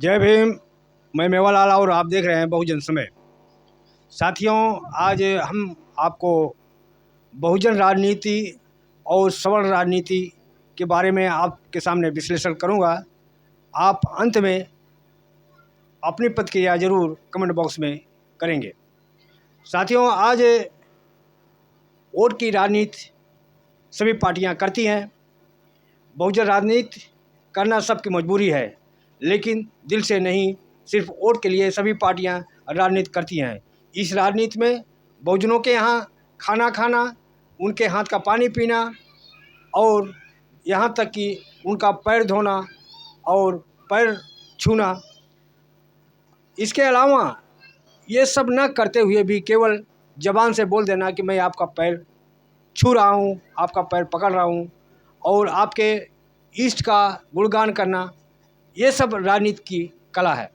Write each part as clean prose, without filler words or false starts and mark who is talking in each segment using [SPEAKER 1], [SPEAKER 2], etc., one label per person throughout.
[SPEAKER 1] जय भीम। मैं मेवालाल और आप देख रहे हैं बहुजन समय। साथियों, आज हम आपको बहुजन राजनीति और सवर्ण राजनीति के बारे में आपके सामने विश्लेषण करूंगा। आप अंत में अपनी प्रतिक्रिया ज़रूर कमेंट बॉक्स में करेंगे। साथियों, आज वोट की राजनीति सभी पार्टियां करती हैं। बहुजन राजनीति करना सबकी मजबूरी है, लेकिन दिल से नहीं, सिर्फ वोट के लिए सभी पार्टियां राजनीति करती हैं। इस राजनीति में बहुजनों के यहाँ खाना खाना, उनके हाथ का पानी पीना और यहाँ तक कि उनका पैर धोना और पैर छूना, इसके अलावा ये सब न करते हुए भी केवल ज़बान से बोल देना कि मैं आपका पैर छू रहा हूँ, आपका पैर पकड़ रहा हूँ और आपके इष्ट का गुणगान करना, ये सब राजनीति की कला है।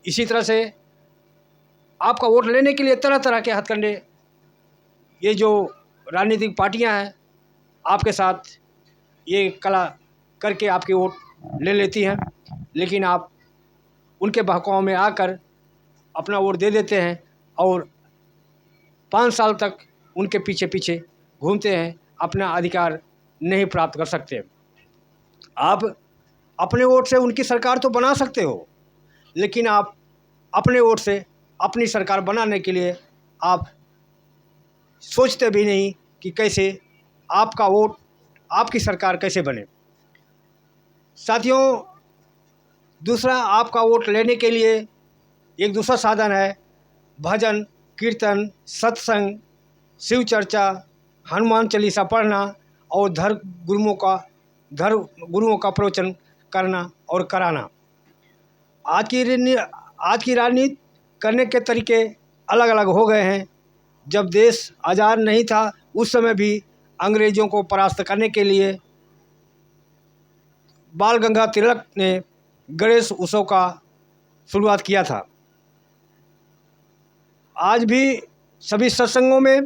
[SPEAKER 1] इसी तरह से आपका वोट लेने के लिए तरह तरह के हथकंडे ये जो राजनीतिक पार्टियां हैं आपके साथ ये कला करके आपके वोट ले लेती हैं, लेकिन आप उनके बहकावे में आकर अपना वोट दे देते हैं और 5 साल तक उनके पीछे पीछे घूमते हैं, अपना अधिकार नहीं प्राप्त कर सकते। आप अपने वोट से उनकी सरकार तो बना सकते हो, लेकिन आप अपने वोट से अपनी सरकार बनाने के लिए आप सोचते भी नहीं कि कैसे आपका वोट, आपकी सरकार कैसे बने। साथियों, दूसरा आपका वोट लेने के लिए एक दूसरा साधन है भजन, कीर्तन, सत्संग, शिव चर्चा, हनुमान चालीसा पढ़ना और धर्म गुरुओं का प्रवचन करना और कराना। आज की राजनीति करने के तरीके अलग अलग हो गए हैं। जब देश आज़ाद नहीं था उस समय भी अंग्रेज़ों को परास्त करने के लिए बाल गंगाधर तिलक ने गणेश उत्सव का शुरुआत किया था। आज भी सभी सत्संगों में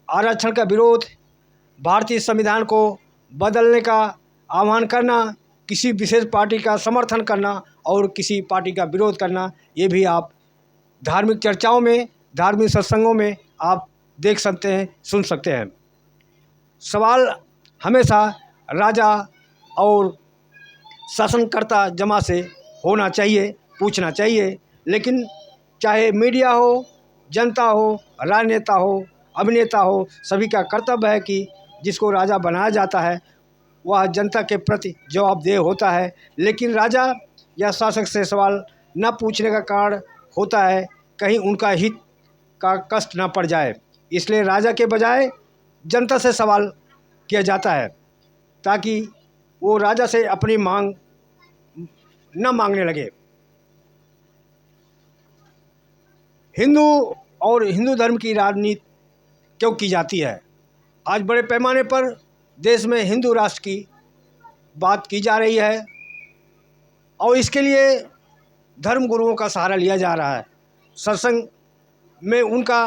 [SPEAKER 1] आरक्षण का विरोध, भारतीय संविधान को बदलने का आह्वान करना, किसी विशेष पार्टी का समर्थन करना और किसी पार्टी का विरोध करना, ये भी आप धार्मिक चर्चाओं में, धार्मिक सत्संगों में आप देख सकते हैं, सुन सकते हैं। सवाल हमेशा राजा और शासनकर्ता जमा से होना चाहिए, पूछना चाहिए। लेकिन चाहे मीडिया हो, जनता हो, राजनेता हो, अभिनेता हो, सभी का कर्तव्य है कि जिसको राजा बनाया जाता है वह जनता के प्रति जवाबदेह होता है। लेकिन राजा या शासक से सवाल न पूछने का कारण होता है कहीं उनका हित का कष्ट न पड़ जाए, इसलिए राजा के बजाय जनता से सवाल किया जाता है ताकि वो राजा से अपनी मांग न मांगने लगे। हिंदू और हिंदू धर्म की राजनीति क्यों की जाती है? आज बड़े पैमाने पर देश में हिंदू राष्ट्र की बात की जा रही है और इसके लिए धर्म गुरुओं का सहारा लिया जा रहा है। सत्संग में उनका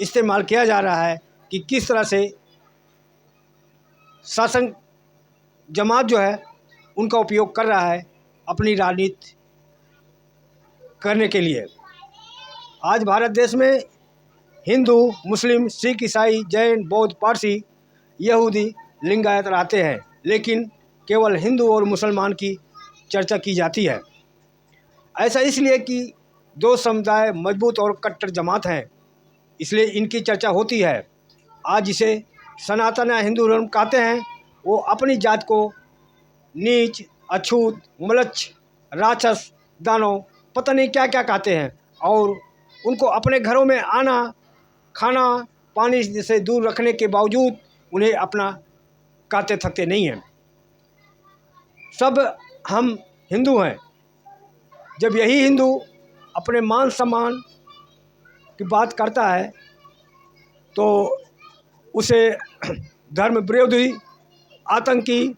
[SPEAKER 1] इस्तेमाल किया जा रहा है कि किस तरह से शासन जमात जो है उनका उपयोग कर रहा है अपनी राजनीति करने के लिए। आज भारत देश में हिंदू, मुस्लिम, सिख, ईसाई, जैन, बौद्ध, पारसी, यहूदी, लिंगायत रहते हैं, लेकिन केवल हिंदू और मुसलमान की चर्चा की जाती है। ऐसा इसलिए कि दो समुदाय मजबूत और कट्टर जमात हैं, इसलिए इनकी चर्चा होती है। आज जिसे सनातन या हिंदू धर्म कहते हैं वो अपनी जात को नीच, अछूत, म्लेच्छ, राक्षस, दानव, पता नहीं क्या क्या कहते हैं और उनको अपने घरों में आना, खाना, पानी से दूर रखने के बावजूद उन्हें अपना कहते थकते नहीं हैं। सब हम हिंदू हैं। जब यही हिंदू अपने मान सम्मान की बात करता है तो उसे धर्म विरोधी, आतंकी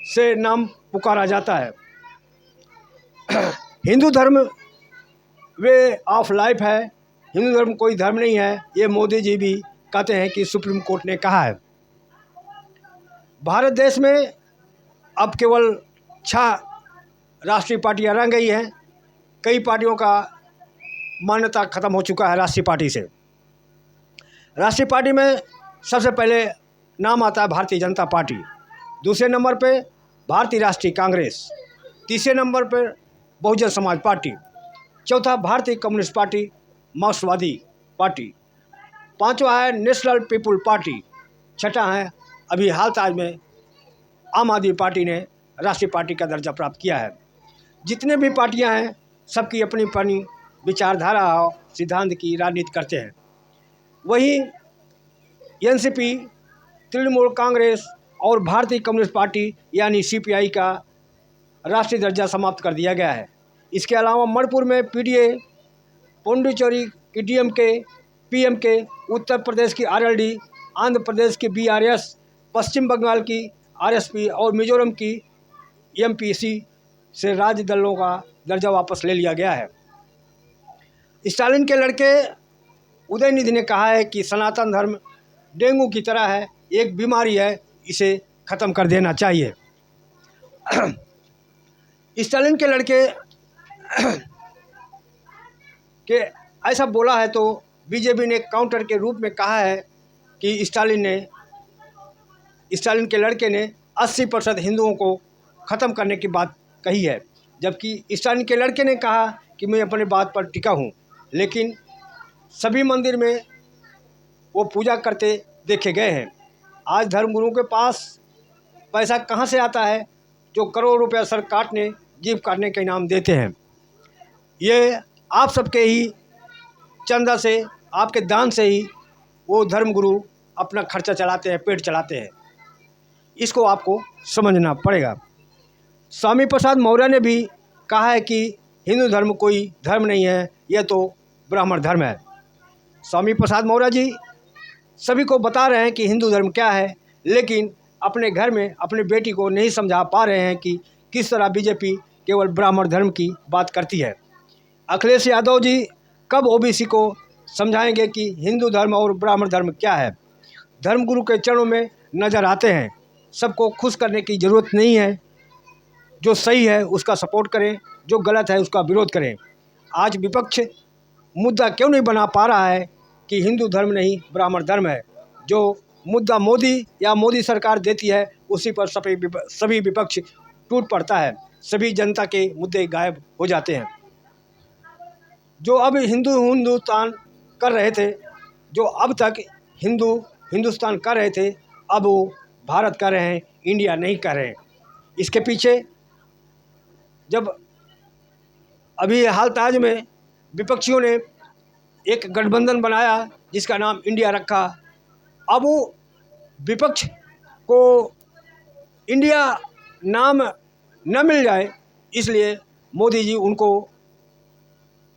[SPEAKER 1] से नाम पुकारा जाता है। हिंदू धर्म वे ऑफ लाइफ है, हिंदू धर्म कोई धर्म नहीं है, ये मोदी जी भी कहते हैं कि सुप्रीम कोर्ट ने कहा है। भारत देश में अब केवल 6 राष्ट्रीय पार्टियां रह गई हैं। कई पार्टियों का मान्यता ख़त्म हो चुका है राष्ट्रीय पार्टी से। राष्ट्रीय पार्टी में सबसे पहले नाम आता है भारतीय जनता पार्टी, दूसरे नंबर पे भारतीय राष्ट्रीय कांग्रेस, तीसरे नंबर पर बहुजन समाज पार्टी, चौथा भारतीय कम्युनिस्ट पार्टी मार्क्सवादी पार्टी, पांचवा है नेशनल पीपुल पार्टी, छठा है अभी हाल ताज में आम आदमी पार्टी ने राष्ट्रीय पार्टी का दर्जा प्राप्त किया है। जितने भी पार्टियां हैं सबकी अपनी अपनी विचारधारा और सिद्धांत की राजनीति करते हैं। वहीं एनसीपी, तृणमूल कांग्रेस और भारतीय कम्युनिस्ट पार्टी यानी सीपीआई का राष्ट्रीय दर्जा समाप्त कर दिया गया है। इसके अलावा मणिपुर में पीडीए, पुडुचेरी की डीएमके, पीएमके, उत्तर प्रदेश की आरएलडी, आंध्र प्रदेश की बीआरएस, पश्चिम बंगाल की आरएसपी और मिजोरम की एमपीसी से राज्य दलों का दर्जा वापस ले लिया गया है। स्टालिन के लड़के उदयनिधि ने कहा है कि सनातन धर्म डेंगू की तरह है, एक बीमारी है, इसे ख़त्म कर देना चाहिए। स्टालिन के लड़के के ऐसा बोला है तो बीजेपी ने काउंटर के रूप में कहा है कि स्टालिन के लड़के ने 80% हिंदुओं को ख़त्म करने की बात कही है, जबकि स्टालिन के लड़के ने कहा कि मैं अपने बात पर टिका हूँ। लेकिन सभी मंदिर में वो पूजा करते देखे गए हैं। आज धर्मगुरुओं के पास पैसा कहाँ से आता है जो करोड़ रुपया सर काटने, जीभ काटने के इनाम देते हैं। ये आप सबके ही चंदा से, आपके दान से ही वो धर्मगुरु अपना खर्चा चलाते हैं, पेट चलाते हैं। इसको आपको समझना पड़ेगा। स्वामी प्रसाद मौर्य ने भी कहा है कि हिंदू धर्म कोई धर्म नहीं है, यह तो ब्राह्मण धर्म है। स्वामी प्रसाद मौर्य जी सभी को बता रहे हैं कि हिंदू धर्म क्या है, लेकिन अपने घर में अपनी बेटी को नहीं समझा पा रहे हैं कि किस तरह बीजेपी केवल ब्राह्मण धर्म की बात करती है। अखिलेश यादव जी कब ओबीसी को समझाएंगे कि हिंदू धर्म और ब्राह्मण धर्म क्या है। धर्मगुरु के चरणों में नज़र आते हैं। सबको खुश करने की ज़रूरत नहीं है। जो सही है उसका सपोर्ट करें, जो गलत है उसका विरोध करें। आज विपक्ष मुद्दा क्यों नहीं बना पा रहा है कि हिंदू धर्म नहीं ब्राह्मण धर्म है। जो मुद्दा मोदी या मोदी सरकार देती है उसी पर सभी विपक्ष टूट पड़ता है, सभी जनता के मुद्दे गायब हो जाते हैं। जो अब हिंदुस्तान कर रहे थे, जो अब तक हिंदुस्तान कर रहे थे, अब वो भारत कर रहे हैं, इंडिया नहीं कर रहे हैं। इसके पीछे जब अभी हाल ताज में विपक्षियों ने एक गठबंधन बनाया जिसका नाम इंडिया रखा, अब वो विपक्ष को इंडिया नाम न मिल जाए इसलिए मोदी जी उनको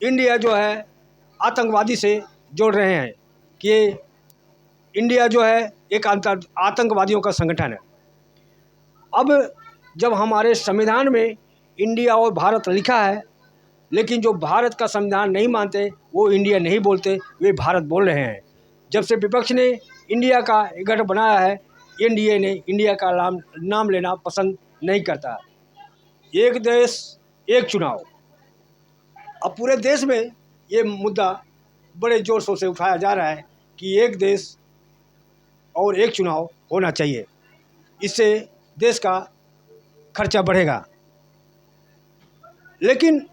[SPEAKER 1] इंडिया जो है आतंकवादी से जोड़ रहे हैं कि इंडिया जो है एक आतंकवादियों का संगठन है। अब जब हमारे संविधान में इंडिया और भारत लिखा है, लेकिन जो भारत का संविधान नहीं मानते वो इंडिया नहीं बोलते, वे भारत बोल रहे हैं। जब से विपक्ष ने इंडिया का गठ बनाया है, एनडीए ने इंडिया का नाम लेना पसंद नहीं करता। एक देश एक चुनाव, अब पूरे देश में ये मुद्दा बड़े जोर शोर से उठाया जा रहा है कि एक देश और एक चुनाव होना चाहिए, इससे देश का खर्चा बढ़ेगा। लेकिन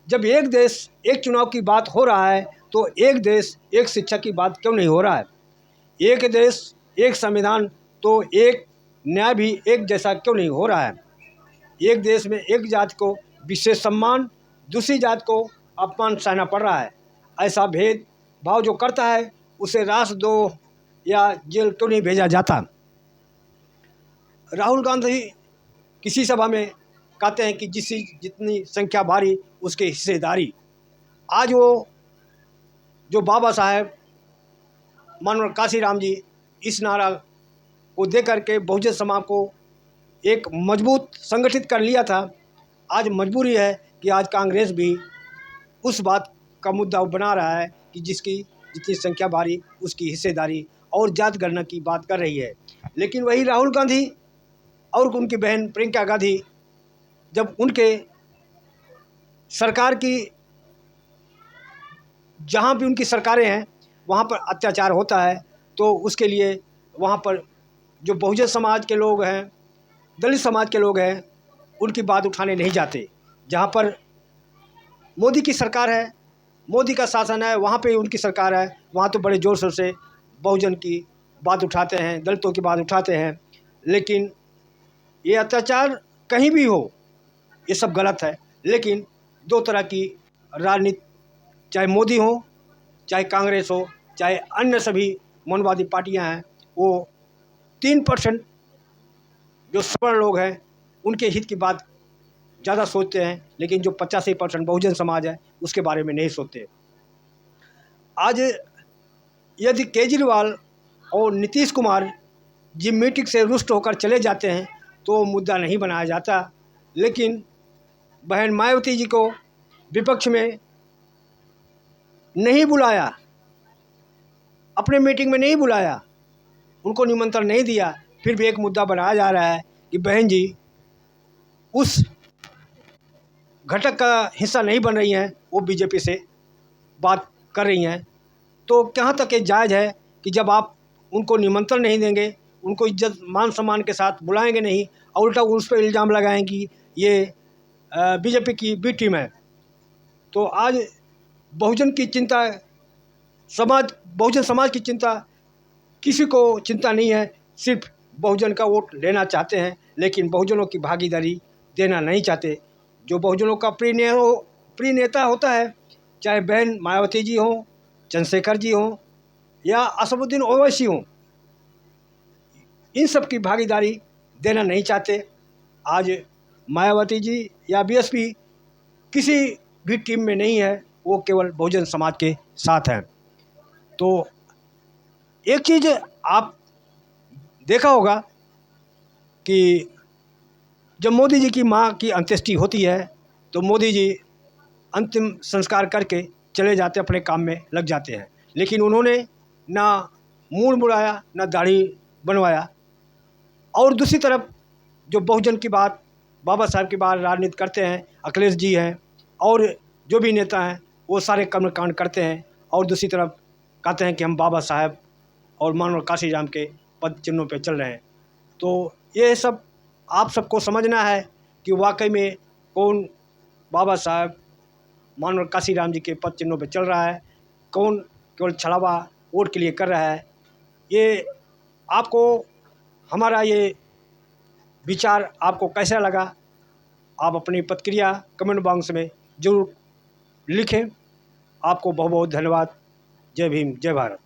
[SPEAKER 1] जब एक देश एक चुनाव की बात हो रहा है तो एक देश एक शिक्षा की बात क्यों नहीं हो रहा है। एक देश एक संविधान तो एक न्याय भी एक जैसा क्यों नहीं हो रहा है। एक देश में एक जाति को विशेष सम्मान, दूसरी जाति को अपमान सहना पड़ रहा है। ऐसा भेदभाव जो करता है उसे राष्ट्रद्रोह या जेल क्यों नहीं भेजा जाता। राहुल गांधी किसी सभा में कहते हैं कि जितनी संख्या भारी उसके हिस्सेदारी। आज वो जो बाबा साहेब मनोहर काशीराम जी इस नारा को दे करके बहुजन समाज को एक मजबूत संगठित कर लिया था। आज मजबूरी है कि आज कांग्रेस भी उस बात का मुद्दा बना रहा है कि जिसकी जितनी संख्या भारी उसकी हिस्सेदारी और जात गणना की बात कर रही है। लेकिन वही राहुल गांधी और उनकी बहन प्रियंका गांधी जब उनके सरकार की, जहाँ भी उनकी सरकारें हैं वहाँ पर अत्याचार होता है, तो उसके लिए वहाँ पर जो बहुजन समाज के लोग हैं, दलित समाज के लोग हैं, उनकी बात उठाने नहीं जाते। जहाँ पर मोदी की सरकार है, मोदी का शासन है, वहाँ पे उनकी सरकार है, वहाँ तो बड़े ज़ोर शोर से बहुजन की बात उठाते हैं, दलितों की बात उठाते हैं। लेकिन ये अत्याचार कहीं भी हो, ये सब गलत है। लेकिन दो तरह की राजनीति, चाहे मोदी हो, चाहे कांग्रेस हो, चाहे अन्य सभी मनवादी पार्टियां हैं, वो 3% जो सवर्ण लोग हैं उनके हित की बात ज़्यादा सोचते हैं, लेकिन जो 85% बहुजन समाज है उसके बारे में नहीं सोचते। आज यदि केजरीवाल और नीतीश कुमार जी मीटिंग से रुष्ट होकर चले जाते हैं तो मुद्दा नहीं बनाया जाता, लेकिन बहन मायावती जी को विपक्ष में नहीं बुलाया, अपने मीटिंग में नहीं बुलाया, उनको निमंत्रण नहीं दिया, फिर भी एक मुद्दा बनाया जा रहा है कि बहन जी उस घटक का हिस्सा नहीं बन रही हैं, वो बीजेपी से बात कर रही हैं। तो कहाँ तक ये जायज़ है कि जब आप उनको निमंत्रण नहीं देंगे, उनको इज्जत मान सम्मान के साथ बुलाएंगे नहीं और उल्टा उस पर इल्ज़ाम लगाएं कि ये बीजेपी की बी टीम है। तो आज बहुजन की चिंता, बहुजन समाज की चिंता किसी को चिंता नहीं है, सिर्फ बहुजन का वोट लेना चाहते हैं, लेकिन बहुजनों की भागीदारी देना नहीं चाहते। जो बहुजनों का प्रिय नेता होता है, चाहे बहन मायावती जी हों, चंद्रशेखर जी हों या असदुद्दीन ओवैसी हों, इन सब की भागीदारी देना नहीं चाहते। आज मायावती जी या बीएसपी किसी भी टीम में नहीं है, वो केवल बहुजन समाज के साथ हैं। तो एक चीज़ आप देखा होगा कि जब मोदी जी की मां की अंत्येष्टि होती है तो मोदी जी अंतिम संस्कार करके चले जाते, अपने काम में लग जाते हैं, लेकिन उन्होंने ना मूड़ मुड़ाया, ना दाढ़ी बनवाया। और दूसरी तरफ जो बहुजन की बात, बाबा साहब की बात राजनीति करते हैं, अखिलेश जी हैं और जो भी नेता हैं, वो सारे कर्मकांड करते हैं और दूसरी तरफ कहते हैं कि हम बाबा साहब और मानव काशीराम के पद चिन्हों पे चल रहे हैं। तो ये सब आप सबको समझना है कि वाकई में कौन बाबा साहब मानव काशीराम जी के पद चिन्हों पे चल रहा है, कौन केवल छलावा वोट के लिए कर रहा है। ये आपको, हमारा ये विचार आपको कैसा लगा, आप अपनी प्रतिक्रिया कमेंट बॉक्स में ज़रूर लिखें। आपको बहुत बहुत धन्यवाद। जय भीम, जय भारत।